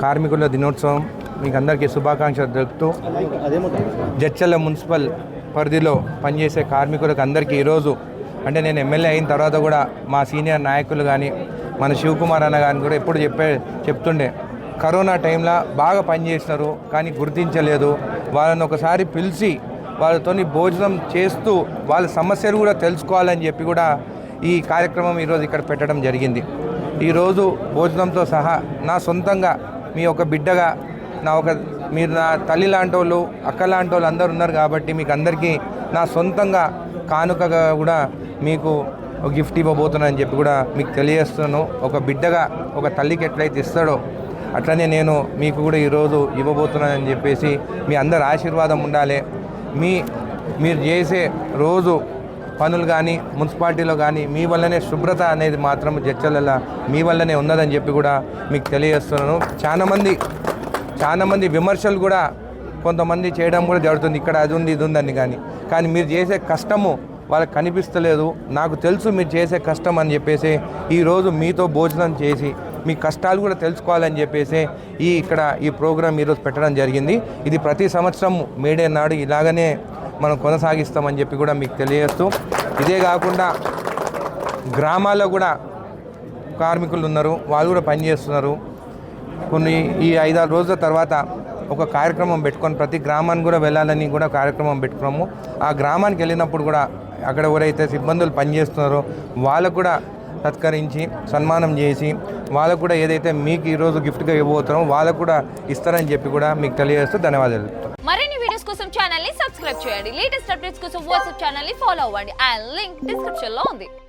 కార్మికుల దినోత్సవం మీకు అందరికీ శుభాకాంక్షలు తెలుపుతూ జడ్చర్ల మున్సిపల్ పరిధిలో పనిచేసే కార్మికులకు అందరికీ ఈరోజు అంటే నేను ఎమ్మెల్యే అయిన తర్వాత కూడా మా సీనియర్ నాయకులు కానీ మన శివకుమార్ అన్న కానీ కూడా ఎప్పుడు చెప్తుండే కరోనా టైంలో బాగా పనిచేసినారు కానీ గుర్తించలేదు. వాళ్ళని ఒకసారి పిలిచి వాళ్ళతో భోజనం చేస్తూ వాళ్ళ సమస్యలు కూడా తెలుసుకోవాలని చెప్పి కూడా ఈ కార్యక్రమం ఈరోజు ఇక్కడ పెట్టడం జరిగింది. ఈరోజు భోజనంతో సహా నా సొంతంగా మీ ఒక బిడ్డగా మీరు నా తల్లి లాంటి వాళ్ళు అక్క లాంటి వాళ్ళు అందరూ ఉన్నారు కాబట్టి మీకు అందరికీ నా సొంతంగా కానుకగా కూడా మీకు ఒక గిఫ్ట్ ఇవ్వబోతున్నానని చెప్పి కూడా మీకు తెలియజేస్తున్నాను. ఒక బిడ్డగా ఒక తల్లికి ఎట్లయితే ఇస్తాడో అట్లనే నేను మీకు కూడా ఈరోజు ఇవ్వబోతున్నానని చెప్పేసి మీ అందరి ఆశీర్వాదం ఉండాలి. మీరు చేసే రోజు పనులు కానీ మున్సిపాలిటీలో కానీ మీ వల్లనే శుభ్రత అనేది మాత్రం జడ్చర్లలో మీ వల్లనే ఉన్నదని చెప్పి కూడా మీకు తెలియజేస్తున్నాను. చాలామంది విమర్శలు కూడా కొంతమంది చేయడం కూడా జరుగుతుంది, ఇక్కడ అది ఉంది ఇది ఉందని. కానీ మీరు చేసే కష్టము వాళ్ళకి కనిపిస్తలేదు. నాకు తెలుసు మీరు చేసే కష్టం అని చెప్పేసి ఈరోజు మీతో భోజనం చేసి మీ కష్టాలు కూడా తెలుసుకోవాలని చెప్పేసి ఇక్కడ ఈ ప్రోగ్రాం ఈరోజు పెట్టడం జరిగింది. ఇది ప్రతి సంవత్సరం మేడే నాడు ఇలాగనే మనం కొనసాగిస్తామని చెప్పి కూడా మీకు తెలియజేస్తూ, ఇదే కాకుండా గ్రామాల్లో కూడా కార్మికులు ఉన్నారు, వాళ్ళు కూడా పనిచేస్తున్నారు. ఈ 5-6 రోజుల తర్వాత ఒక కార్యక్రమం పెట్టుకొని ప్రతి గ్రామానికి కూడా వెళ్ళాలని కూడా కార్యక్రమం పెట్టుకున్నాము. ఆ గ్రామానికి వెళ్ళినప్పుడు కూడా అక్కడ ఎవరైతే సిబ్బందులు పనిచేస్తున్నారో వాళ్ళకు కూడా సత్కరించి సన్మానం చేసి వాళ్ళకు కూడా ఏదైతే మీకు ఈరోజు గిఫ్ట్గా ఇవ్వబోతున్నామో వాళ్ళకు కూడా ఇస్తారని చెప్పి కూడా మీకు తెలియజేస్తూ ధన్యవాదాలు. మరిన్ని వీడియోస్ కోసం ఛానల్ ని సబ్స్క్రైబ్ చేయండి. లేటెస్ట్ అప్డేట్స్ కోసం వాట్సాప్ ఛానల్ ని ఫాలో అవ్వండి. ఆ లింక్ డిస్క్రిప్షన్ లో ఉంది.